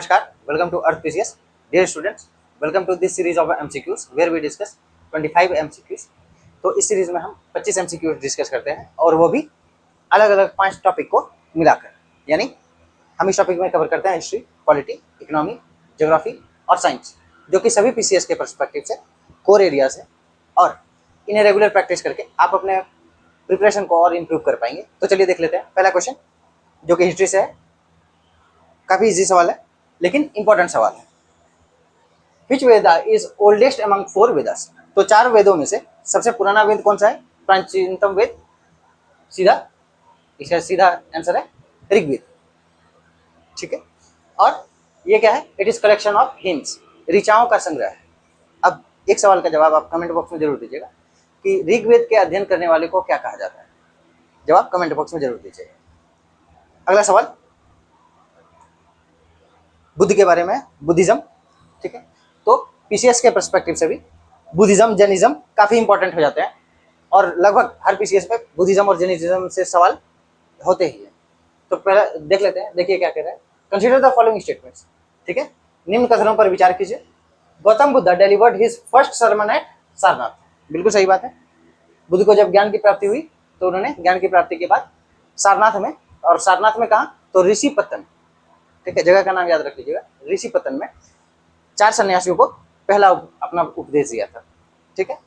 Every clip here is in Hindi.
Namaskar, welcome to Earth PCS. Dear students, welcome to this series of MCQs where we discuss 25 MCQs. तो इस सीरीज में हम 25 MCQs डिस्कस करते हैं और वो भी अलग अलग 5 टॉपिक को मिलाकर, यानी हम इस टॉपिक में कवर करते हैं हिस्ट्री, पॉलिटी, इकोनॉमी, ज्योग्राफी और साइंस, जो कि सभी PCS के पर्सपेक्टिव से कोर एरियाज है और इन्हें रेगुलर प्रैक्टिस करके आप अपने प्रिपरेशन को और इम्प्रूव कर पाएंगे। तो चलिए देख लेते हैं पहला क्वेश्चन, जो कि हिस्ट्री से है। काफ़ी इजी सवाल है लेकिन इंपॉर्टेंट सवाल है। विच वेदा इज ओल्डेस्ट अमंग 4 वेदास? तो 4 वेदों में से सबसे पुराना वेद कौन सा है? प्राचीनतम वेद, इसका सीधा आंसर है ऋग्वेद। ठीक है, और ये क्या है? It is collection of hymns, ऋचाओं का संग्रह है। अब एक सवाल का जवाब आप कमेंट बॉक्स में जरूर दीजिएगा कि ऋग्वेद के अध्ययन करने वाले को क्या कहा जाता है। जवाब कमेंट बॉक्स में जरूर दीजिएगा। अगला सवाल बुद्ध के बारे में, बुद्धिज्म। ठीक है, तो PCS के पर्सपेक्टिव से भी बुद्धिज्म, जैनिज्म काफी इंपॉर्टेंट हो जाते हैं और लगभग हर PCS में बुद्धिज्म और जैनिज्म से सवाल होते ही है। तो पहले देख लेते हैं, देखिए क्या कह रहा है। Consider the following statements. ठीक है, निम्न कथनों पर विचार कीजिए। Gautam Buddha delivered his first sermon at Sarnath. बिल्कुल सही बात है। बुद्ध को जब ज्ञान की प्राप्ति हुई तो उन्होंने ज्ञान की प्राप्ति के बाद सारनाथ में, और सारनाथ में कहा तो ऋषिपतन, ठीक है, जगह का नाम याद रख लीजिएगा, ऋषिपतन में 4 सन्यासियों को पहला अपना उपदेश दिया था। ठीक है,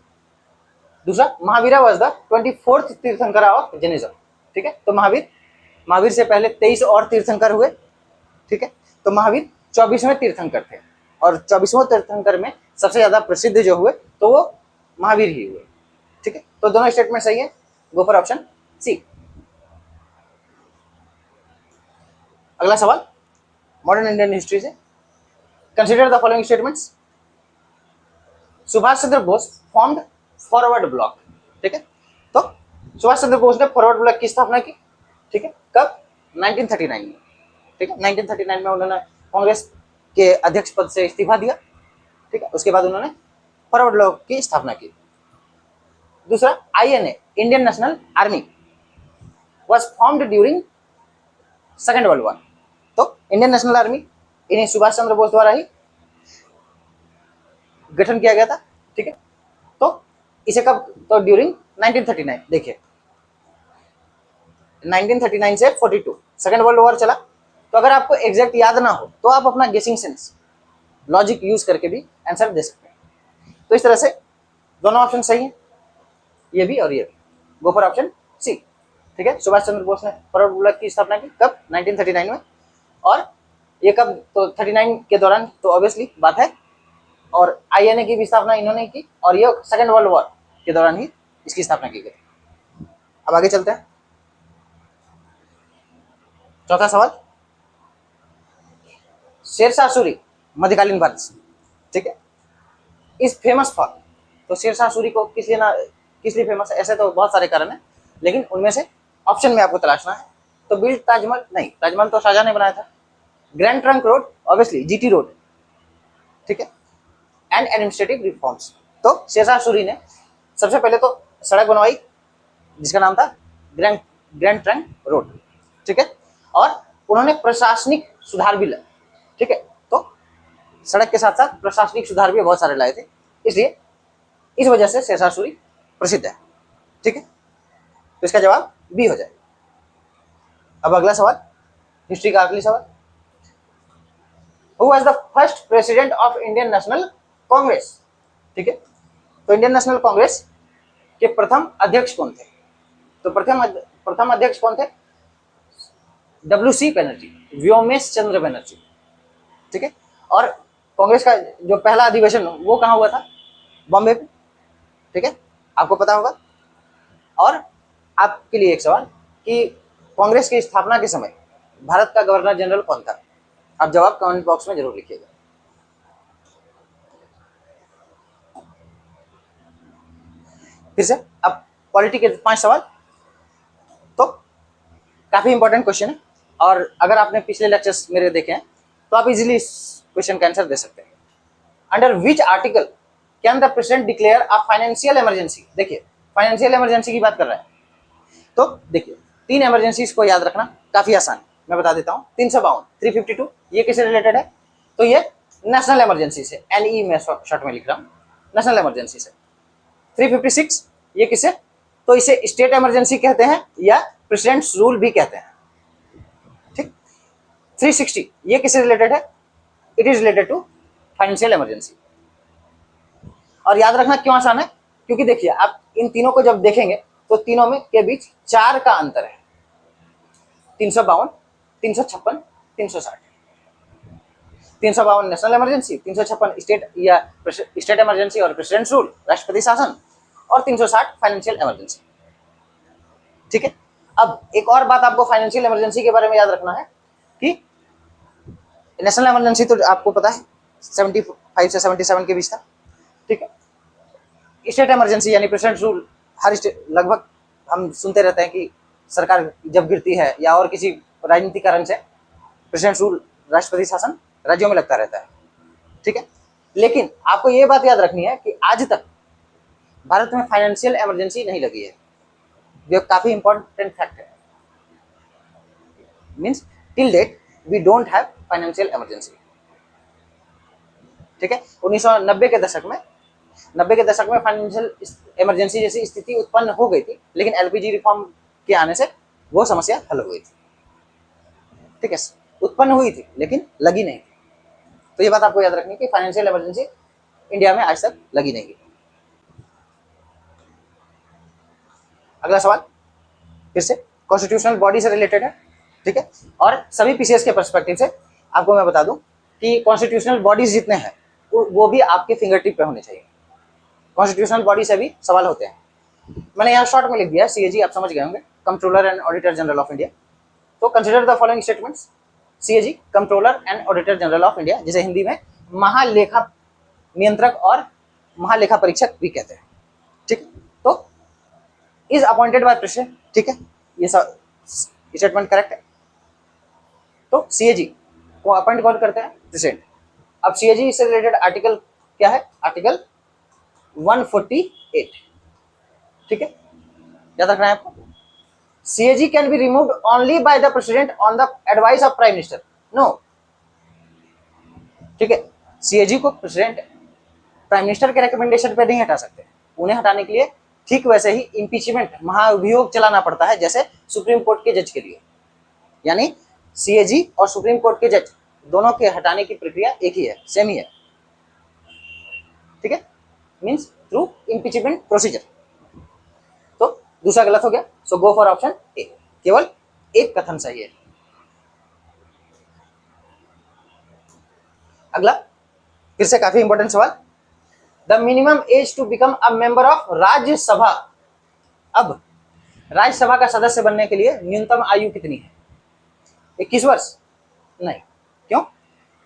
दूसरा महावीरा वाज द 24th तीर्थंकर ऑफ जैनिज्म। ठीक है, तो महावीर से पहले 23 और तीर्थंकर हुए। ठीक है, तो महावीर 24वें तीर्थंकर थे और 24वें तीर्थंकर में सबसे ज्यादा प्रसिद्ध जो हुए तो वो महावीर ही हुए। ठीक है, तो दोनों स्टेटमेंट सही है। Go for option C. अगला सवाल मॉडर्न इंडियन हिस्ट्री से। Consider the following statements. Subhash Chandra Bose formed forward bloc. ठीक है, तो सुभाष चंद्र बोस ने फॉरवर्ड ब्लॉक की स्थापना की। ठीक है, कब? 1939 में। ठीक है, 1939 में उन्होंने कांग्रेस के अध्यक्ष पद से इस्तीफा दिया। ठीक है, उसके बाद उन्होंने फॉरवर्ड ब्लॉक की स्थापना की। दूसरा INA, Indian national army, was formed during second world war. तो इंडियन नेशनल आर्मी इन्हें सुभाष चंद्र बोस द्वारा ही गठन किया गया था। ठीक है, तो इसे कब? तो ड्यूरिंग 1939। देखिए 1939 से 42 सेकेंड वर्ल्ड वॉर चला। तो अगर आपको एग्जैक्ट याद ना हो तो आप अपना गेसिंग सेंस, लॉजिक यूज करके भी आंसर दे सकते हैं। तो इस तरह से दोनों ऑप्शन सही है, ये भी और ये भी। Go for option C. ठीक है, सुभाष चंद्र बोस ने फॉरवर्ड ब्लॉक की स्थापना की कब? 1939 में। और ये कब? तो 39 के दौरान, तो ऑब्वियसली बात है। और INA की भी स्थापना इन्होंने की और ये सेकेंड वर्ल्ड वॉर के दौरान ही इसकी स्थापना की गई। अब आगे चलते हैं। चौथा सवाल, शेरशाह सूरी मध्यकालीन भारत से। ठीक है, इस फेमस फॉर, तो शेरशाह सूरी को किस लिए फेमस है? ऐसे तो बहुत सारे कारण है, लेकिन उनमें से ऑप्शन में आपको तलाशना है। तो बिल्ड ताजमहल नहीं, ताजमहल तो शाहजहां ने बनाया था। Grand trunk road, obviously GT road. ठीक है, एंड एडमिनिस्ट्रेटिव रिफॉर्म्स। तो शेरशाह सूरी ने सबसे पहले तो सड़क बनवाई जिसका नाम था ग्रैंड ट्रंक रोड। ठीक है, और उन्होंने प्रशासनिक सुधार भी लाए। ठीक है, तो सड़क के साथ साथ प्रशासनिक सुधार भी बहुत सारे लाए थे, इसलिए इस वजह से शेरशाह सूरी प्रसिद्ध है। ठीक है, तो इसका जवाब बी हो जाए। अब अगला सवाल, हिस्ट्री का अगली सवाल। Who was the first president of Indian National Congress? ठीक है, तो इंडियन नेशनल कांग्रेस के प्रथम अध्यक्ष कौन थे? तो प्रथम अध्यक्ष कौन थे? WC बनर्जी, व्योमेश चंद्र बनर्जी। ठीक है, और कांग्रेस का जो पहला अधिवेशन वो कहाँ हुआ था? बॉम्बे में। ठीक है, आपको पता होगा। और आपके लिए एक सवाल कि कांग्रेस की स्थापना के समय भारत का गवर्नर जनरल कौन था? आप जवाब कमेंट बॉक्स में जरूर लिखिएगा। फिर से अब पॉलिटी के 5 सवाल, तो काफी इंपॉर्टेंट क्वेश्चन है और अगर आपने पिछले लेक्चर्स मेरे देखे हैं तो आप इजीली इस क्वेश्चन का आंसर दे सकते हैं। Under which article can the president declare a financial emergency? देखिए फाइनेंशियल इमरजेंसी की बात कर रहा है, तो देखिए 3 इमरजेंसीज को याद रखना काफी आसान, मैं बता देता हूँ। 352, 352 ये किससे रिलेटेड है? तो ये नेशनल इमरजेंसी से, NE में शॉर्ट में लिख रहा हूँ, नेशनल इमरजेंसी से। 356 ये किसे, तो इसे स्टेट इमरजेंसी कहते हैं या प्रेसिडेंट्स रूल भी कहते हैं, ठीक। 360 ये किससे रिलेटेड है, it is related to financial emergency. और याद रखना क्यों आसान है, क्योंकि देखिए आप इन तीनों को जब देखेंगे तो तीनों में के बीच 4 का अंतर है, 352, 356, 360। 352 नेशनल इमरजेंसी, 356 स्टेट या स्टेट इमरजेंसी और प्रेसिडेंट रूल, राष्ट्रपति शासन, और 360 फाइनेंशियल इमरजेंसी, ठीक है। अब एक और बात आपको फाइनेंशियल इमरजेंसी के बारे में याद रखना है कि नेशनल इमरजेंसी तो आपको पता है 75 से 77 के बीच था, ठीक है। स्टेट इमरजेंसी यानी प्रेसिडेंट रूल हर स्टेट लगभग हम सुनते रहते हैं कि सरकार जब गिरती है या और किसी राजनीतिक कारण से प्रेसिडेंट रूल, राष्ट्रपति शासन राज्यों में लगता रहता है, ठीक है। लेकिन आपको ये बात याद रखनी है कि आज तक भारत में फाइनेंशियल इमरजेंसी नहीं लगी है, ये काफी इंपॉर्टेंट फैक्ट है। Means till date we don't have financial emergency, ठीक है। 1990 के दशक में, 90 के दशक में फाइनेंशियल इमरजेंसी जैसी स्थिति उत्पन्न हो गई थी, लेकिन LPG रिफॉर्म के आने से वो समस्या हल हो गई थी, ठीक है। उत्पन्न हुई थी लेकिन लगी नहीं थी, तो ये बात आपको याद रखनी है कि फाइनेंशियल इमरजेंसी इंडिया में आज तक लगी नहीं। अगला सवाल फिर से कॉन्स्टिट्यूशनल बॉडी से रिलेटेड है, ठीक है। और सभी PCS के पर्सपेक्टिव से आपको मैं बता दूं कि कॉन्स्टिट्यूशनल बॉडीज जितने हैं वो भी आपके फिंगर टिप पे होने चाहिए। कॉन्स्टिट्यूशनल बॉडी से भी सवाल होते हैं। मैंने यहाँ शॉर्ट में लिख दिया CAG, आप समझ गए होंगे, controller and auditor general of India. तो consider the following statements. CAG controller and auditor general of India, जिसे हिंदी में महालेखा नियंत्रक और महालेखा परीक्षक भी कहते हैं, ठीक। तो इज अपॉइंटेड बाय प्रेसिडेंट, ठीक है, ये सब स्टेटमेंट करेक्ट है। तो CAG को अपॉइंट कौन करते हैं, प्रेसिडेंट। अब CAG से रिलेटेड आर्टिकल क्या है, आर्टिकल 148, ठीक है, याद रखना है आपको। CAG can be removed only by the president on the advice of prime minister, no, ठीक है। CAG को प्रेसिडेंट प्राइम मिनिस्टर के रिकमेंडेशन पे नहीं हटा सकते, उन्हें हटाने के लिए ठीक वैसे ही इंपीचमेंट महाभियोग चलाना पड़ता है जैसे सुप्रीम कोर्ट के जज के लिए। यानी CAG और सुप्रीम कोर्ट के जज दोनों के हटाने की प्रक्रिया एक ही है, सेम ही है, ठीक है, मींस थ्रू इंपीचमेंट प्रोसीजर। तो दूसरा गलत हो गया, सो गो फॉर ऑप्शन ए, केवल एक कथन सही है। अगला फिर से काफी इंपॉर्टेंट सवाल, the minimum age to become a member of Rajya Sabha. अब राज्यसभा का सदस्य बनने के लिए न्यूनतम आयु कितनी है, 21 वर्ष? नहीं, क्यों?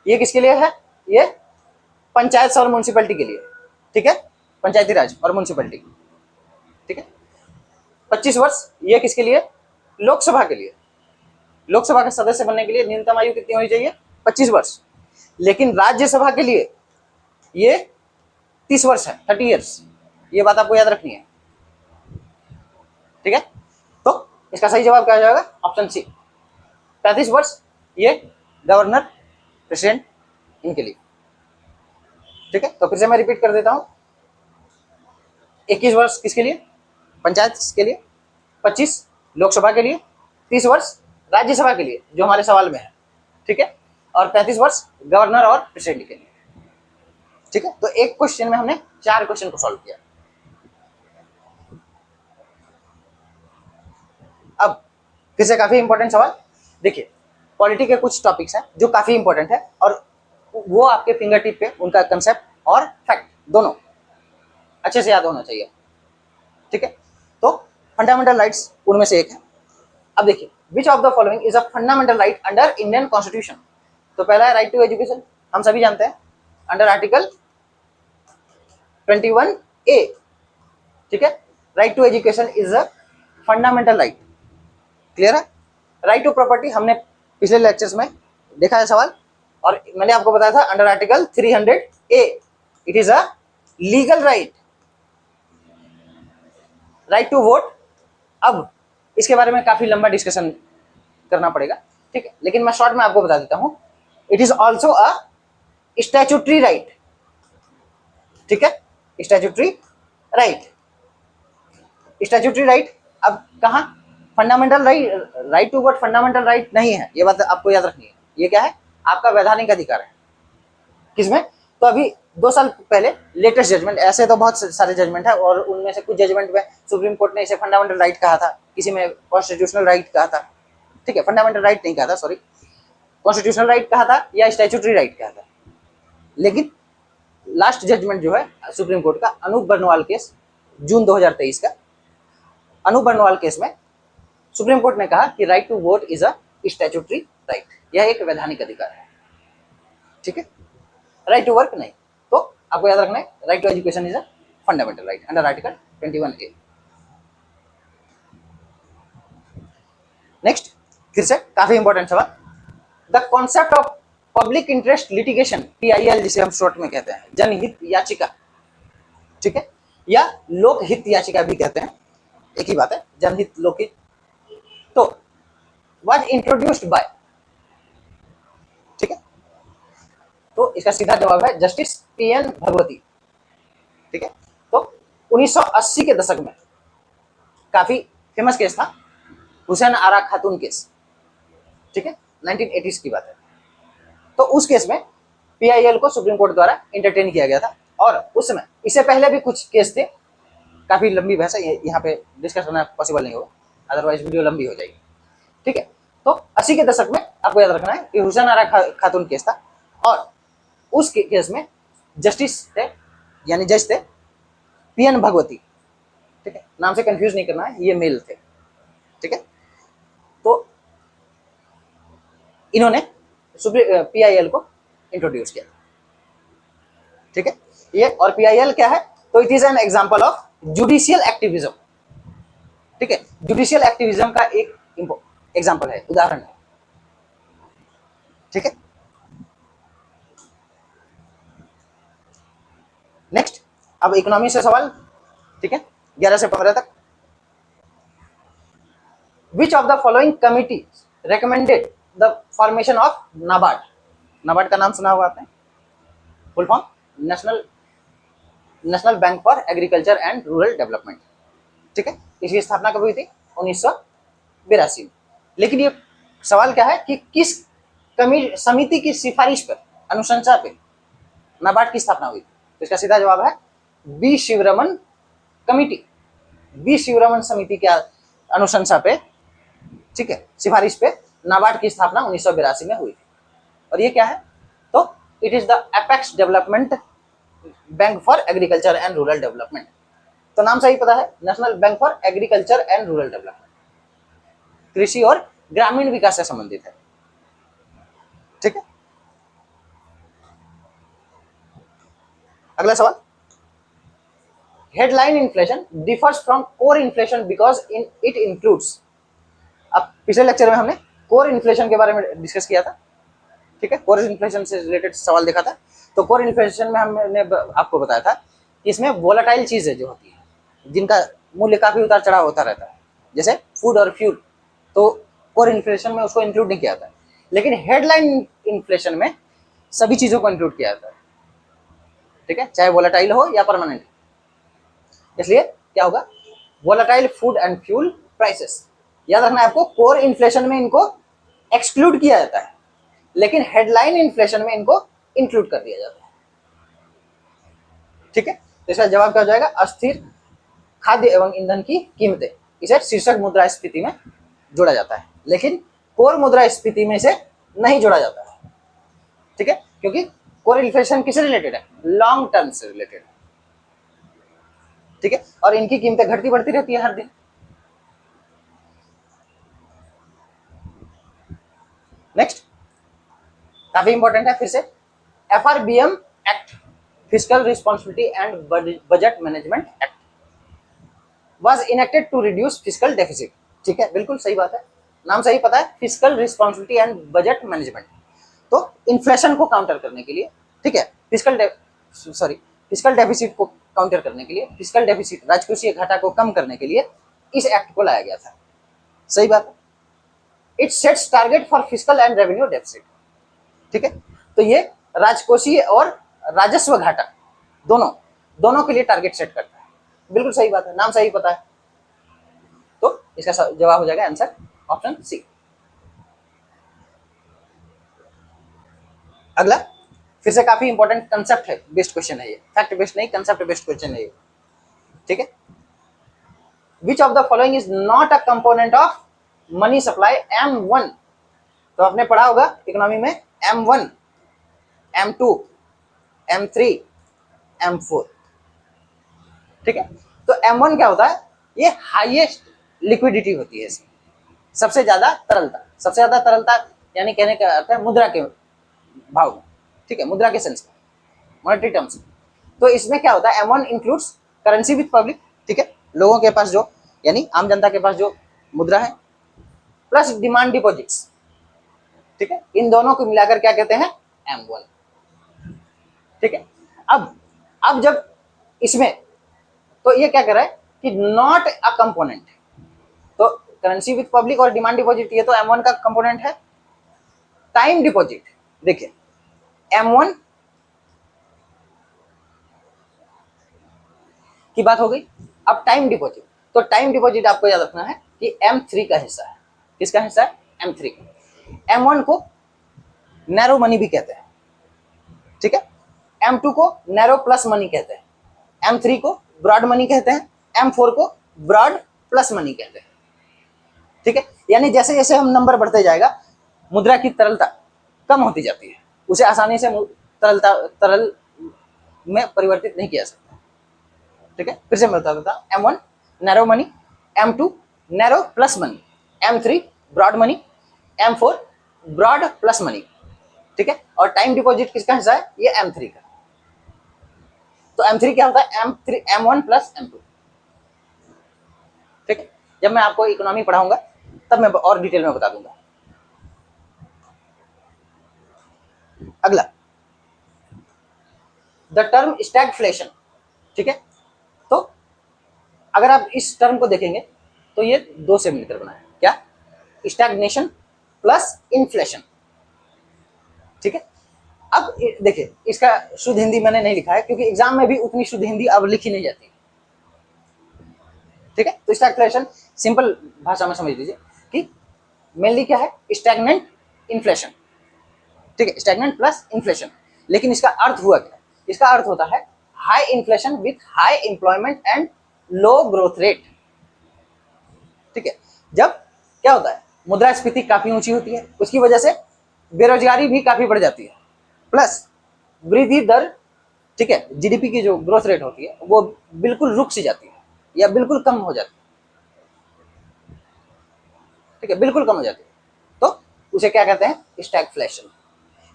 ये किसके लिए है, ये पंचायत और म्युनिसिपैलिटी के लिए, ठीक है, पंचायती राज और म्युनिसिपैलिटी, ठीक है। 25 वर्ष ये किसके लिए, लोकसभा के लिए। लोकसभा का सदस्य बनने के लिए न्यूनतम आयु कितनी होनी चाहिए, 25 वर्ष। लेकिन राज्यसभा के लिए ये 30 वर्ष है, 30 इयर्स। ये बात आपको याद रखनी है, ठीक है। तो इसका सही जवाब क्या हो जाएगा, ऑप्शन सी, 35 वर्ष ये गवर्नर, प्रेसिडेंट इनके लिए, ठीक है। तो फिर से मैं रिपीट कर देता हूं, 21 वर्ष किसके लिए, पंचायत के लिए, 25 लोकसभा के लिए, 30 वर्ष राज्यसभा के लिए जो हमारे सवाल में है, ठीक है, और 35 वर्ष गवर्नर और प्रेसिडेंट के लिए, ठीक है। तो एक क्वेश्चन में हमने 4 क्वेश्चन को सॉल्व किया। अब फिर से काफी इंपॉर्टेंट सवाल, देखिए पॉलिटी के कुछ टॉपिक्स हैं जो काफी इंपॉर्टेंट है और वो आपके फिंगर टिप पे उनका कंसेप्ट और फैक्ट दोनों अच्छे से याद होना चाहिए, ठीक है। तो फंडामेंटल राइट्स उनमें से एक है। अब देखिए, which of the following is a fundamental right under Indian constitution. तो पहला है राइट टू एजुकेशन, हम सभी जानते हैं, अंडर आर्टिकल 21A, ठीक है। Right to education is a fundamental right, clear है। राइट टू प्रॉपर्टी हमने पिछले लेक्चर्स में देखा है सवाल, और मैंने आपको बताया था under article 300A it is a legal right. Right to vote, अब इसके बारे में काफी लंबा डिस्कशन करना पड़ेगा, ठीक है, लेकिन मैं शॉर्ट में आपको बता देता हूं, it is also a statutory right, ठीक है, स्टैट्यूटरी राइट, स्टैट्यूटरी राइट। अब कहा fundamental right, right to vote fundamental right नहीं है, ये बात आपको याद रखनी है। ये क्या है, आपका वैधानिक अधिकार है। किसमें, तो अभी 2 साल पहले लेटेस्ट जजमेंट, ऐसे तो बहुत सारे जजमेंट है और उनमें से कुछ जजमेंट में सुप्रीम कोर्ट ने इसे फंडामेंटल राइट कहा था, किसी में कॉन्स्टिट्यूशनल राइट कहा था, ठीक है, फंडामेंटल राइट नहीं कहा था, सॉरी, कॉन्स्टिट्यूशनल राइट कहा था या स्टैट्यूटरी राइट कहा था। लेकिन लास्ट जजमेंट जो है सुप्रीम कोर्ट का अनूप बर्नवाल केस, जून 2023 का, अनूप बर्नवाल केस में सुप्रीम कोर्ट ने कहा कि right to vote is a statutory right, यह एक वैधानिक अधिकार है, ठीक है, राइट टू वर्क नहीं। तो आपको याद रखना है, right to education is a fundamental right under article 21A। Next, फिर से काफी इंपॉर्टेंट सवाल, the concept of public interest litigation, PIL जिसे हम शॉर्ट में कहते हैं, जनहित याचिका, ठीक है, या लोकहित याचिका भी कहते हैं, एक ही बात है, जनहित लोकहित। तो वाज इंट्रोड्यूस्ड बाय, ठीक है, तो इसका सीधा जवाब है जस्टिस PN भगवती, ठीक है। तो 1980 के दशक में काफी फेमस केस था हुसैन आरा खातून केस, ठीक है, 1980s की बात है। तो उस केस में PIL को सुप्रीम कोर्ट द्वारा इंटरटेन किया गया था और उस समय, इससे पहले भी कुछ केस थे, काफी लंबी बहस है, यहाँ पे डिस्कस करना पॉसिबल नहीं होगा, अदरवाइज वीडियो लंबी हो जाएगी, ठीक है। तो 80 के दशक में आपको याद रखना है कि हुसैन आरा खातून केस था और उस केस में जस्टिस थे, यानी जज थे PN भगवती, ठीक है, नाम से कंफ्यूज नहीं करना है, ये मेल थे, ठीक है। तो इन्होंने PIL को इंट्रोड्यूस किया, ठीक है, ये और PIL क्या है, तो it is an example of judicial activism, ठीक है, जुडिशियल एक्टिविज्म का एक एग्जांपल है, उदाहरण है, ठीक है। नेक्स्ट, अब इकोनॉमी से सवाल, ठीक है, 11 से 15 तक। Which of the following committee recommended the formation of NABARD, NABARD का नाम सुना होगा आपने, full form national bank for agriculture and rural development, ठीक है। इसकी स्थापना कब हुई थी, 1982 में। लेकिन ये सवाल क्या है कि किस समिति की सिफारिश पर, अनुशंसा पे नाबार्ड की स्थापना हुई, तो इसका सीधा जवाब है B Sivaraman committee, B Sivaraman समिति के अनुशंसा पे, ठीक है, सिफारिश पे नाबार्ड की स्थापना 1982 में हुई थी। और ये क्या है, तो it is the apex development bank for agriculture and rural development, तो नाम सही पता है, national bank for agriculture and rural development, कृषि और ग्रामीण विकास से संबंधित है, ठीक है। अगला सवाल, headline inflation differs from core inflation because it includes, अब पिछले लेक्चर में हमने कोर इन्फ्लेशन के बारे में डिस्कस किया था, ठीक है, कोर इन्फ्लेशन से रिलेटेड सवाल देखा था। तो कोर इन्फ्लेशन में हमने आपको बताया था कि इसमें वोलेटाइल चीजें जो होती है, जिनका मूल्य काफी उतार चढ़ाव होता रहता है, जैसे फूड और फ्यूल, तो कोर इन्फ्लेशन में उसको इंक्लूड नहीं किया जाता है। लेकिन हेडलाइन इन्फ्लेशन में सभी चीजों को इंक्लूड किया जाता है, ठीक है, चाहे वोलेटाइल हो या परमानेंट। इसलिए क्या होगा, volatile food and fuel prices, याद रखना है आपको, कोर इन्फ्लेशन में इनको एक्सक्लूड किया जाता है, लेकिन हेडलाइन इन्फ्लेशन में इनको इंक्लूड कर दिया जाता है, ठीक है। तो इसका जवाब क्या हो जाएगा, अस्थिर खाद्य एवं ईंधन की कीमतें, इसे शीर्षक मुद्रास्फीति में जोड़ा जाता है, लेकिन कोर मुद्रास्फीति में इसे नहीं जोड़ा जाता है, ठीक है, क्योंकि कोर इन्फ्लेशन किससे रिलेटेड है, लॉन्ग टर्म से रिलेटेड, ठीक है, और इनकी कीमतें घटती बढ़ती रहती है हर दिन। नेक्स्ट, काफी इंपॉर्टेंट है फिर से, FRBM act, fiscal responsibility and budget management act, was enacted to reduce fiscal deficit, ठीक है, बिल्कुल सही बात है, नाम सही पता है, fiscal responsibility and budget management. तो इन्फ्लेशन को काउंटर करने के लिए, ठीक है, फिस्कल डेफिसिट को काउंटर करने के लिए, फिस्कल डेफिसिट राजकोषीय घाटा को कम करने के लिए इस एक्ट को लाया गया था, सही बात है। It sets target for fiscal and revenue deficit, ठीक है, तो ये राजकोषीय और राजस्व घाटा दोनों दोनों के लिए टारगेट सेट करता है। बिल्कुल सही बात है, नाम सही पता है। तो इसका जवाब हो जाएगा आंसर ऑप्शन सी। अगला फिर से काफी इंपॉर्टेंट कंसेप्ट है बेस्ड क्वेश्चन है ये, फैक्ट बेस्ड नहीं, कंसेप्ट बेस्ड क्वेश्चन है ये, ठीक है। Which of the following is not a component of money supply M1। तो आपने पढ़ा होगा इकोनॉमी में M1, M2, M3, M4, ठीक है। तो M1 क्या होता है, ये हाईएस्ट लिक्विडिटी होती है इसमें, सबसे ज्यादा तरलता, सबसे ज्यादा तरलता यानी कहने का अर्थ है मुद्रा के भाव में, ठीक है, मुद्रा के सेंस में, मॉनेटरी टर्म्स में। तो इसमें क्या होता है, M1 includes currency with public, ठीक है, लोगों के पास जो यानी आम जनता के पास जो मुद्रा है, प्लस डिमांड डिपॉजिट्स, ठीक है, इन दोनों को मिलाकर क्या कहते हैं, M1, ठीक है। अब जब इसमें तो ये क्या कर रहा है कि नॉट अ कंपोनेंट, तो करेंसी विद पब्लिक और डिमांड डिपॉजिट ये तो M1 का कंपोनेंट है। टाइम डिपॉजिट, देखिए M1 की बात हो गई। अब टाइम डिपॉजिट, तो टाइम डिपॉजिट आपको याद रखना है कि M3 का हिस्सा है। किसका हिस्सा है, M3 का। M1 को नैरो मनी भी कहते हैं, ठीक है, M2 को नैरो प्लस मनी कहते हैं, M3 को ब्रॉड मनी कहते हैं, M4 को ब्रॉड प्लस मनी कहते हैं, ठीक है। यानी जैसे जैसे हम नंबर बढ़ते जाएगा मुद्रा की तरलता कम होती जाती है, उसे आसानी से तरल में परिवर्तित नहीं किया सकता, ठीक है। फिर से मैं बता देता हूं, M1 narrow money, M2 narrow plus money, M3 broad money, M4 broad plus money, ठीक है। और टाइम डिपॉजिट किसका हिस्सा है, ये M3 का। तो M3 क्या होता है, M1 प्लस M2, ठीक है। जब मैं आपको इकोनॉमी पढ़ाऊंगा तब मैं और डिटेल में बता दूंगा। अगला द टर्म स्टैगफ्लेशन, ठीक है। तो अगर आप इस टर्म को देखेंगे तो ये दो से मिलकर बना है, क्या, स्टैग्नेशन प्लस इन्फ्लेशन, ठीक है। अब देखिए इसका शुद्ध हिंदी मैंने नहीं लिखा है क्योंकि एग्जाम में भी उतनी शुद्ध हिंदी अब लिखी नहीं जाती, ठीक है। तो स्टैगफ्लेशन सिंपल भाषा में समझ लीजिए कि मेनली क्या है, स्टैग्नेंट इन्फ्लेशन, ठीक है, स्टैग्नेंट प्लस इन्फ्लेशन। लेकिन इसका अर्थ हुआ क्या, इसका अर्थ होता है high inflation with high employment and low growth rate, ठीक है। जब क्या होता है, मुद्रास्फीति काफी ऊंची होती है, उसकी वजह से बेरोजगारी भी काफी बढ़ जाती है, प्लस वृद्धि दर, ठीक है, जीडीपी की जो ग्रोथ रेट होती है वो बिल्कुल रुक सी जाती है या बिल्कुल कम हो जाती है, ठीक है, बिल्कुल कम हो जाती है। तो उसे क्या कहते हैं, stagflation,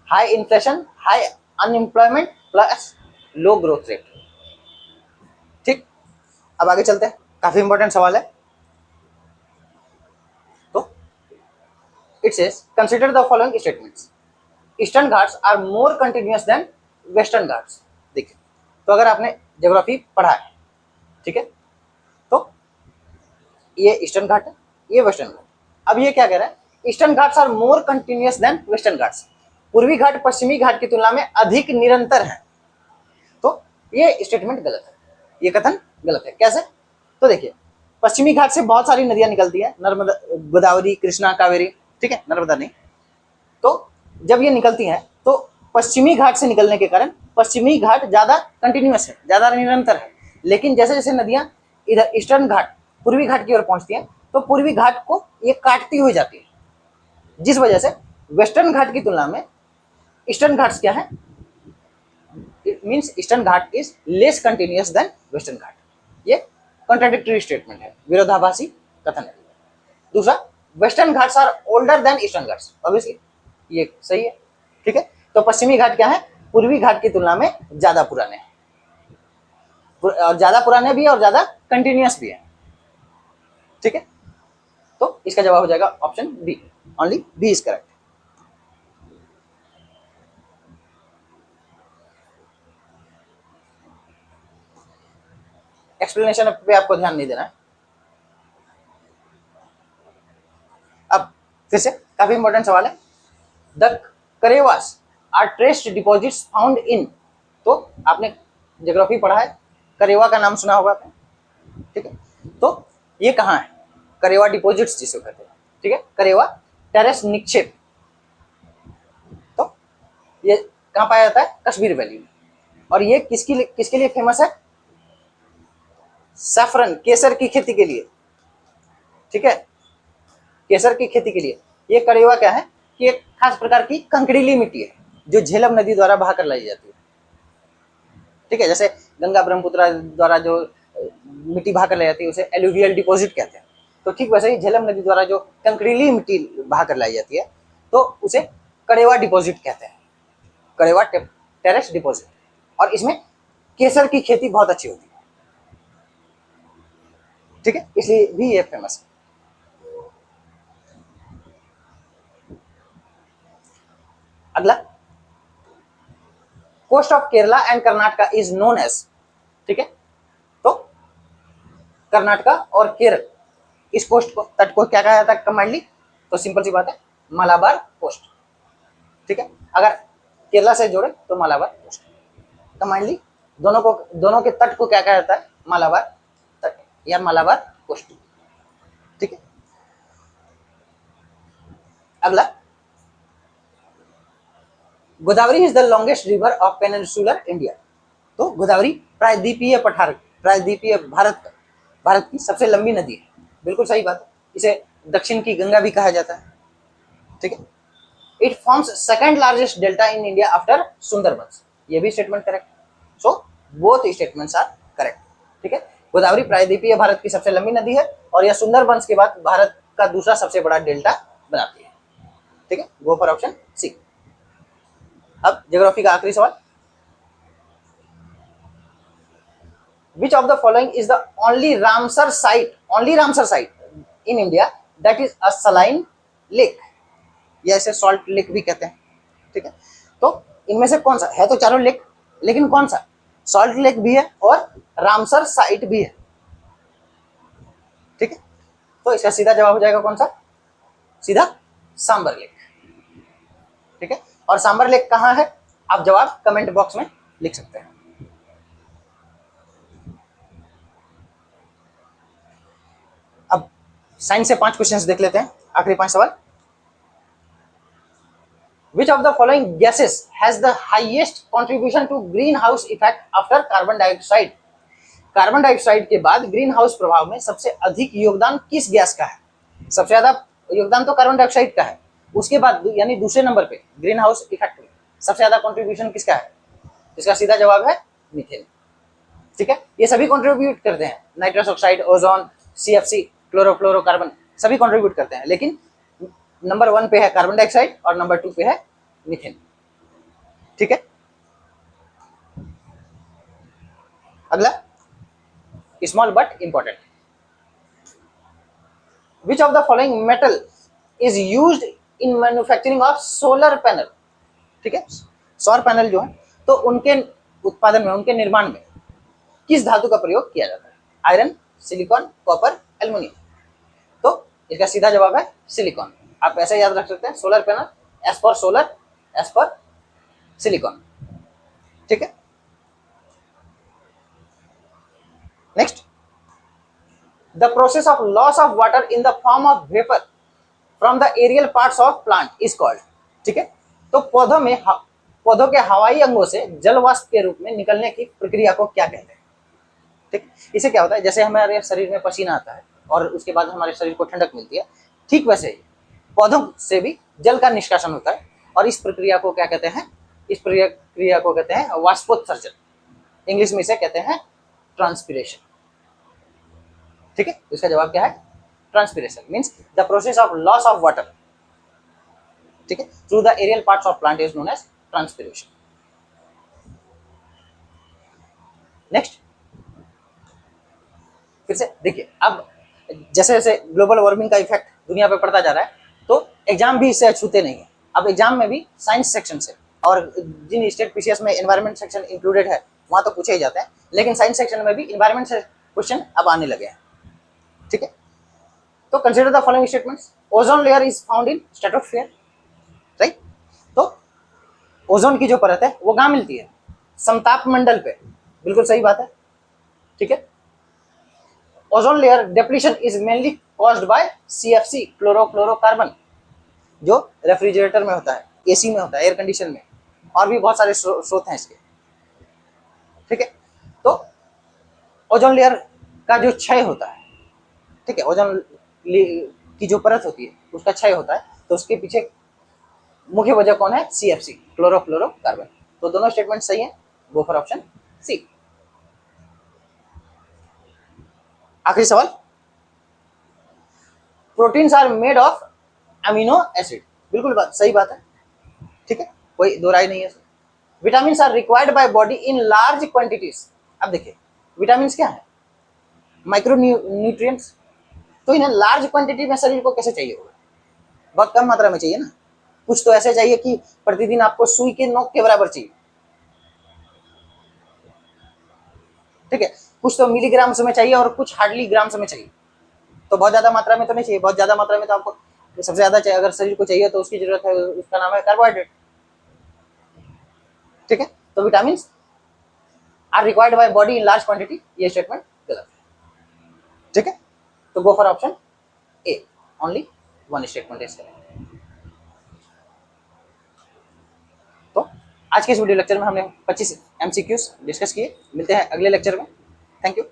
high inflation, high unemployment plus low growth rate, ठीक। अब आगे चलते हैं, काफी इंपॉर्टेंट सवाल है। तो it says consider the following statements, eastern Ghats are more continuous than western Ghats. देखिए तो अगर आपने ज्योग्राफी पढ़ा है, ठीक है, तो ये ईस्टर्न घाट है, ये वेस्टर्न घाट। अब ये क्या कह रहा है, eastern Ghats are more continuous than western Ghats, पूर्वी घाट पश्चिमी घाट की तुलना में अधिक निरंतर है। तो ये स्टेटमेंट गलत है, ये कथन गलत है। कैसे, तो देखिए पश्चिमी घाट से बहुत सारी नदियां निकलती है, नर्मदा, गोदावरी, कृष्णा, कावेरी, ठीक है, नर्मदा नहीं। तो जब ये निकलती हैं तो पश्चिमी घाट से निकलने के कारण पश्चिमी घाट ज्यादा कंटिन्यूअस है, ज्यादा निरंतर है। लेकिन जैसे जैसे नदियां इधर ईस्टर्न घाट, पूर्वी घाट की ओर पहुंचती हैं तो पूर्वी घाट को ये काटती हुई जाती है, जिस वजह से वेस्टर्न घाट की तुलना में ईस्टर्न घाट्स क्या है, it means eastern Ghat is less continuous than western Ghat. ये कॉन्ट्राडिक्टरी स्टेटमेंट है, विरोधाभासी कथन है। दूसरा, western Ghats are older than eastern Ghats, obviously ये सही है, ठीक है। तो पश्चिमी घाट क्या है, पूर्वी घाट की तुलना में ज्यादा पुराने हैं, और ज्यादा पुराने भी है और ज्यादा कंटिन्यूअस भी है, ठीक है। तो इसका जवाब हो जाएगा option B, only B is correct. Explanation पे आपको ध्यान नहीं देना है। अब फिर से काफी इंपॉर्टेंट सवाल है, the Karewas are traced deposits found in, तो आपने ज्योग्राफी पढ़ा है, करेवा का नाम सुना होगा, ठीक है। तो ये कहाँ है, करेवा डिपॉजिट्स जिसे कहते हैं, ठीक है, करेवा टेरेस निक्षेप, तो ये कहाँ पाया जाता है, कश्मीर वैली में। और ये किसके लिए फेमस है, सैफरन, केसर की खेती के लिए, ठीक है, केसर की खेती के लिए। ये करेवा क्या है कि एक खास प्रकार की कंकड़ीली मिट्टी है जो झेलम नदी द्वारा बहाकर लाई जाती है, ठीक है। जैसे गंगा ब्रह्मपुत्र द्वारा जो मिट्टी बहाकर लाई जाती है उसे एलुवियल डिपॉजिट कहते हैं, तो ठीक वैसे ही झेलम नदी द्वारा जो कंकड़ीली मिट्टी बहाकर लाई जाती है तो उसे करेवा डिपॉजिट कहते हैं, करेवा टेरेस डिपॉजिट। और इसमें केसर की खेती बहुत अच्छी होती है, ठीक है, इसलिए भी ये फेमस है। अगला, coast of Kerala and Karnataka is known as, ठीक है, तो कर्नाटका और केरल इस कोस्ट को, तट को क्या कहा जाता है कंबाइंडली, तो सिंपल सी बात है, मालाबार कोस्ट, ठीक है। अगर केरला से जोड़े तो मालाबार कोस्ट, कंबाइंडली दोनों के तट को क्या कहा जाता है, मालाबार तट या मालाबार कोस्ट, ठीक है। अगला, Godavari is the longest river of peninsular India, तो गोदावरी प्रायद्वीपीय पठार, प्रायद्वीपीय भारत की सबसे लंबी नदी है, बिल्कुल सही बात है, इसे दक्षिण की गंगा भी कहा जाता है, ठीक है। It forms second largest delta in India after Sundarbans, ये भी statement correct, so both statements are correct, ठीक है। गोदावरी प्रायद्वीपीय भारत की सबसे लंबी नदी है और यह सुंदरबंस के बाद भारत का दूसरा सबसे बड़ा डेल्टा बनाती है, ठीक है, गो फॉर ऑप्शन सी। अब ज्योग्राफी का आखिरी सवाल, which of the following is the only Ramsar site in India that is a saline lake, या इसे सॉल्ट लेक भी कहते हैं, ठीक है। तो इनमें से कौन सा है, तो चारों लेक, लेकिन कौन सा, सॉल्ट लेक भी है और रामसर साइट भी है, ठीक है। तो इसका सीधा जवाब हो जाएगा कौन सा, सीधा सांबर लेक, ठीक है। और सांबर लेक कहाँ है, आप जवाब कमेंट बॉक्स में लिख सकते हैं। अब साइंस से 5 क्वेश्चंस देख लेते हैं, आखिरी 5 सवाल। Which of the following gases has the highest contribution to greenhouse effect after carbon dioxide? Carbon dioxide के बाद ग्रीन हाउस प्रभाव में सबसे अधिक योगदान किस गैस का है, सबसे ज्यादा योगदान तो कार्बन डाइऑक्साइड का है, उसके बाद यानी दूसरे नंबर पे ग्रीन हाउस इफेक्ट में सबसे ज्यादा कंट्रीब्यूशन किसका है, इसका सीधा जवाब है मीथेन, ठीक है। ये सभी कंट्रीब्यूट करते हैं, nitrous oxide, ozone, CFC, chlorofluorocarbon, सभी कंट्रीब्यूट करते हैं, लेकिन नंबर 1 पे है कार्बन डाइऑक्साइड और नंबर 2 पे है मीथेन, ठीक है। अगला, small but important, which of the following metal is used in manufacturing of solar panel, ठीक है। सौर पैनल जो है तो उनके उत्पादन में, उनके निर्माण में किस धातु का प्रयोग किया जाता है, आयरन, सिलिकॉन, कॉपर, एल्युमिनियम, तो इसका सीधा जवाब है सिलिकॉन। आप ऐसे याद रख सकते हैं, solar panel S for solar, S for silicon, ठीक है। Next, the process of loss of water in the form of vapour from the aerial parts of plant is called, ठीक है। तो पौधों के हवाई अंगों से जल वाष्प के रूप में निकलने की प्रक्रिया को क्या कहते हैं, ठीक। इसे क्या होता है, जैसे हमारे शरीर में पसीना आता है और उसके बाद हमारे शरीर को ठंडक मिलती है, ठीक वैसे ही पौधों से भी जल का निष्कासन होता है और इस प्रक्रिया को क्या कहते हैं, इस प्रक्रिया को कहते हैं वाष्पोत्सर्जन, इंग्लिश में इसे कहते हैं ट्रांसपिरेशन, ठीक है। इसका जवाब क्या है, transpiration means the process of loss of water, ठीक है, through the aerial parts of plant is known as transpiration. Next, फिर से देखिए, अब जैसे जैसे ग्लोबल वार्मिंग का इफेक्ट दुनिया पे पड़ता जा रहा है तो एग्जाम भी इससे अछूते नहीं है। अब एग्जाम में भी साइंस सेक्शन से, और जिन स्टेट पीसीएस में एनवायरमेंट सेक्शन इंक्लूडेड है वहां तो पूछे ही जाते हैं, लेकिन साइंस सेक्शन में भी एनवायरमेंट से क्वेश्चन अब आने लगे हैं, ठीक है। तो consider the following statements, ozone layer is found in stratosphere, right. तो ओजोन की जो परत है वो कहाँ मिलती है? समताप मंडल पे। बिल्कुल सही बात है, ठीक है। Ozone layer depletion is mainly caused by CFC, chlorofluorocarbon, जो रेफ्रिजरेटर में होता है, एसी में होता है, एयर कंडीशन में, और भी बहुत सारे स्रोत हैं इसके, ठीक है। तो ओजोन लेयर का जो क्षय होता है, ठीक है, ओजोन की जो परत होती है उसका क्षय होता है, तो उसके पीछे मुख्य वजह कौन है? CFC, chlorofluorocarbon. तो दोनों स्टेटमेंट सही है, गो फॉर ऑप्शन सी। आखिरी सवाल, proteins are made of amino acid, बिल्कुल सही बात है, ठीक है, कोई दो राय नहीं है। Vitamin are required by body in large quantities. अब देखिए विटामिन क्या है? Micronutrients. तो इन्हें लार्ज क्वांटिटी में शरीर को कैसे चाहिए होगा? बहुत कम मात्रा में चाहिए ना। कुछ तो ऐसे चाहिए कि प्रतिदिन आपको सुई के नोक के बराबर चाहिए, ठीक है। कुछ तो मिलीग्राम्स में चाहिए और कुछ हार्डली ग्राम्स में चाहिए। तो बहुत ज्यादा मात्रा में तो नहीं चाहिए। बहुत ज्यादा मात्रा में तो आपको सबसे ज्यादा चाहिए, अगर शरीर को चाहिए तो उसकी जरूरत है, उसका नाम है कार्बोहाइड्रेट, ठीक है। तो vitamin are required by body in large quantity, ये स्टेटमेंट गलत है, ठीक है। तो go for option A, only one statement is correct. तो आज के इस वीडियो लेक्चर में हमने 25 MCQs डिस्कस किए। मिलते हैं अगले लेक्चर में। Thank you.